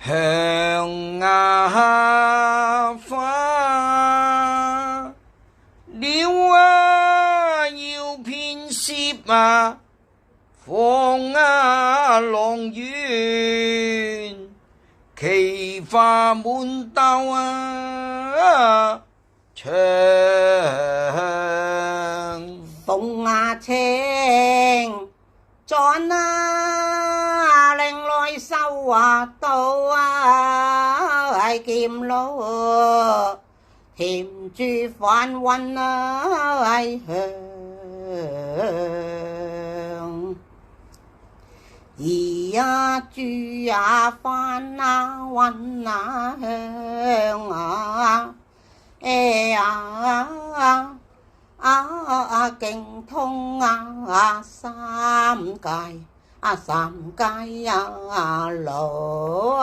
向花鳥要偏攝放浪遠，奇花滿兜長。風清轉令來收到劍路，甜住繁雲香。兒住飯雲香經通三界路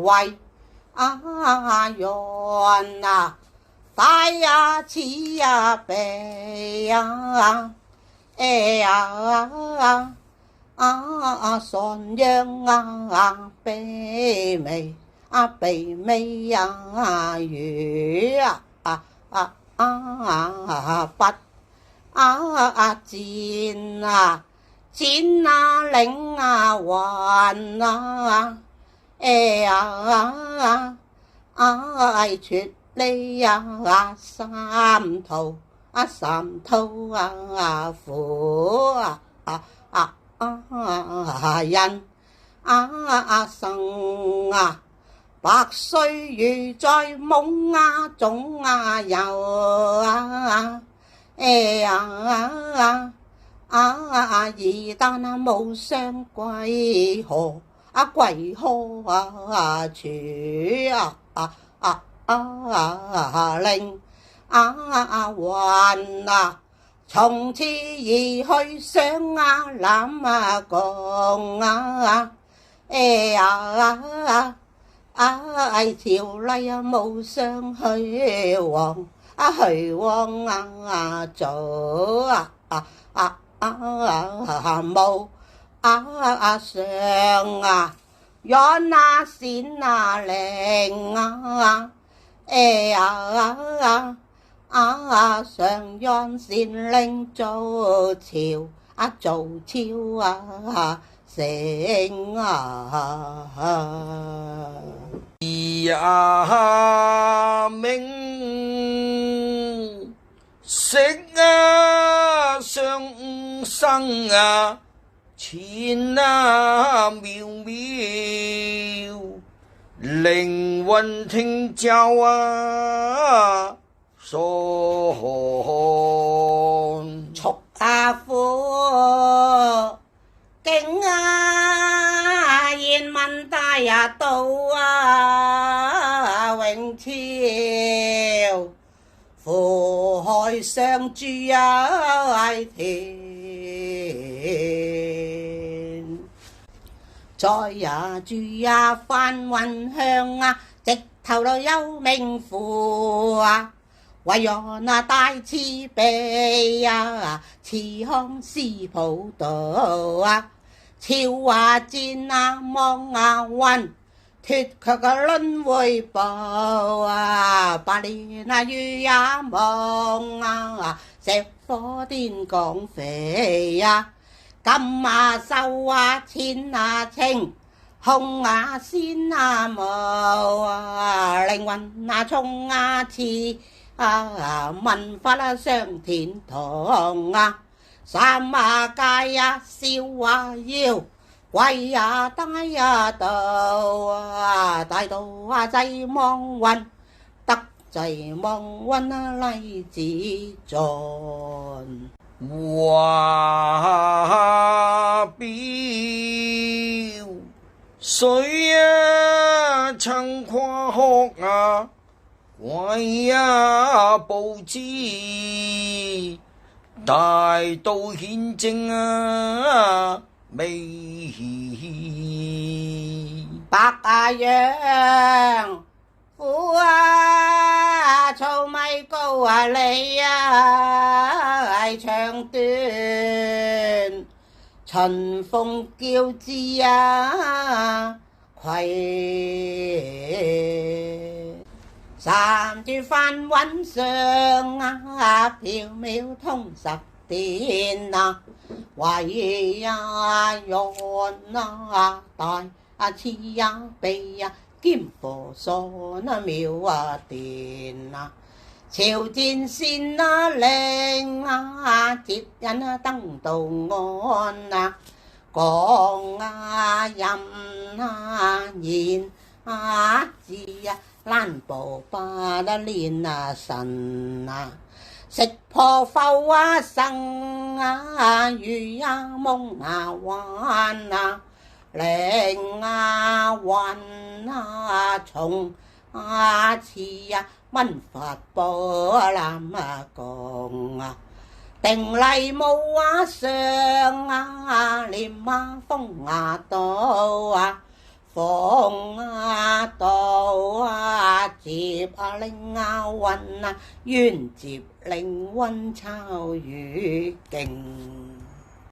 為緣大慈悲信仰悲美與不戰令雲出離三途苦人生百歲如在夢中遊一旦無相歸何處令雲從此而去上南宮朝禮無相去往早無相緣善令上緣善令造朝成明色相生千妙妙，靈魂聽教所速夫經言問大道永超，苦海上住天，再住繁雲香直頭到有名符為緣大慈悲慈航施普渡超戰望雲脫卻輪迴報百年如也夢石火天降飛金秀千情紅仙舞靈魂衝刺文法上天堂三界逍遙鬼大道大道濟望雲得濟望雲禮自盡華表水曾跨學鬼報知大道顯正美白楊虎草米高梨長短春風叫枝啊葵，三柱翻雲上啊，縹緲通十殿啊，為呀願啊大慈呀悲呀兼婆娑那妙啊殿啊，朝戰線啊靚啊，接引啊登道岸啊，講啊吟啊言啊字啊，蘭步不得練啊神啊，食破浮啊生啊魚啊夢啊幻啊，靈啊魂啊蟲啊刺啊，文法波南啊講啊，定麗舞啊上啊念啊風啊到啊，風啊到啊接啊靈啊魂啊，願接靈魂秋雨勁。